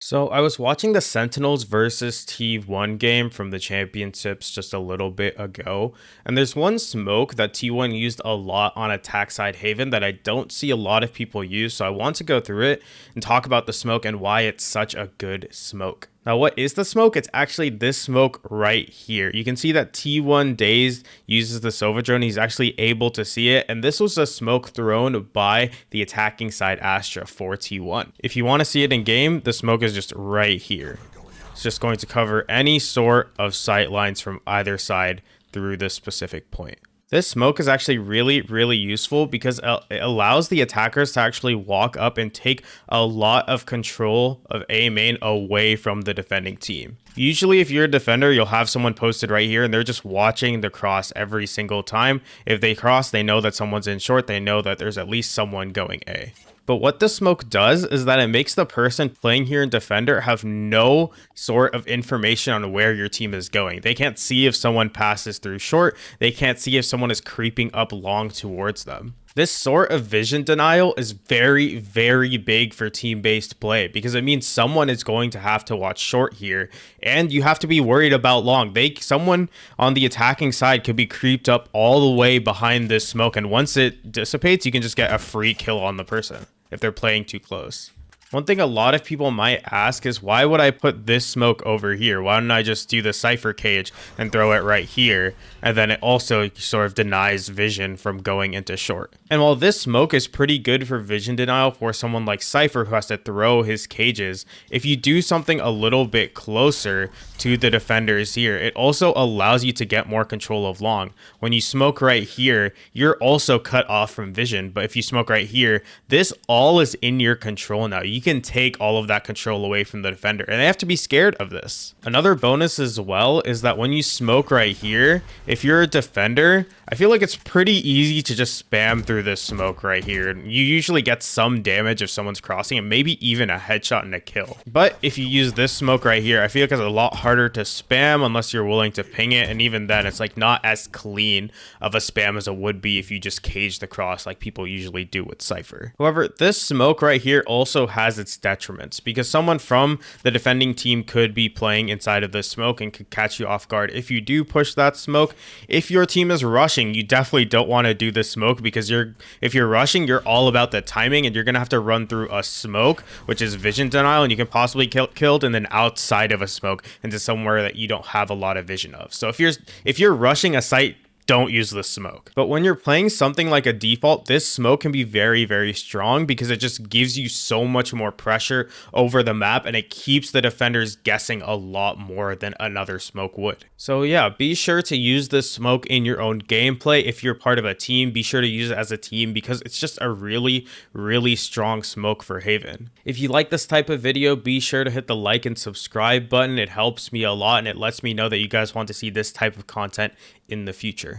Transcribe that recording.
So I was watching the Sentinels versus T1 game from the championships just a little bit ago, and there's one smoke that T1 used a lot on attack side Haven that I don't see a lot of people use, so I want to go through it and talk about the smoke and why it's such a good smoke. Now, what is the smoke? It's actually this smoke right here. You can see that T1 Dazed uses the Sova drone. He's actually able to see it. And this was a smoke thrown by the attacking side Astra for T1. If you want to see it in game, the smoke is just right here. It's just going to cover any sort of sight lines from either side through this specific point. This smoke is actually really useful because it allows the attackers to actually walk up and take a lot of control of A main away from the defending team. Usually if you're a defender, you'll have someone posted right here and they're just watching the cross every single time. If they cross, they know that someone's in short. They know that there's at least someone going A. But what the smoke does is that it makes the person playing here in defender have no sort of information on where your team is going. They can't see if someone passes through short. They can't see if someone is creeping up long towards them. This sort of vision denial is very big for team-based play because it means someone is going to have to watch short here and you have to be worried about long. Someone on the attacking side could be creeped up all the way behind this smoke, and once it dissipates, you can just get a free kill on the person if they're playing too close. One thing a lot of people might ask is, why would I put this smoke over here? Why don't I just do the Cypher cage and throw it right here? And then it also sort of denies vision from going into short. And while this smoke is pretty good for vision denial for someone like Cypher who has to throw his cages, if you do something a little bit closer to the defenders here, it also allows you to get more control of long. When you smoke right here, you're also cut off from vision. But if you smoke right here, this all is in your control now. You can take all of that control away from the defender, and they have to be scared of this. Another bonus as well is that when you smoke right here, if you're a defender, I feel like it's pretty easy to just spam through this smoke right here. You usually get some damage if someone's crossing, and maybe even a headshot and a kill. But if you use this smoke right here, I feel like it's a lot harder to spam unless you're willing to ping it, and even then it's like not as clean of a spam as it would be if you just cage the cross like people usually do with Cypher. However, this smoke right here also has its detriments because someone from the defending team could be playing inside of this smoke and could catch you off guard if you do push that smoke. If your team is rushing, you definitely don't want to do the smoke because if you're rushing, you're all about the timing, and you're gonna have to run through a smoke, which is vision denial, and you can possibly get killed and then outside of a smoke into somewhere that you don't have a lot of vision of. So if you're rushing a site, don't use the smoke. But when you're playing something like a default, this smoke can be very strong because it just gives you so much more pressure over the map, and it keeps the defenders guessing a lot more than another smoke would. So yeah, be sure to use this smoke in your own gameplay. If you're part of a team, be sure to use it as a team because it's just a really strong smoke for Haven. If you like this type of video, be sure to hit the like and subscribe button. It helps me a lot and it lets me know that you guys want to see this type of content in the future.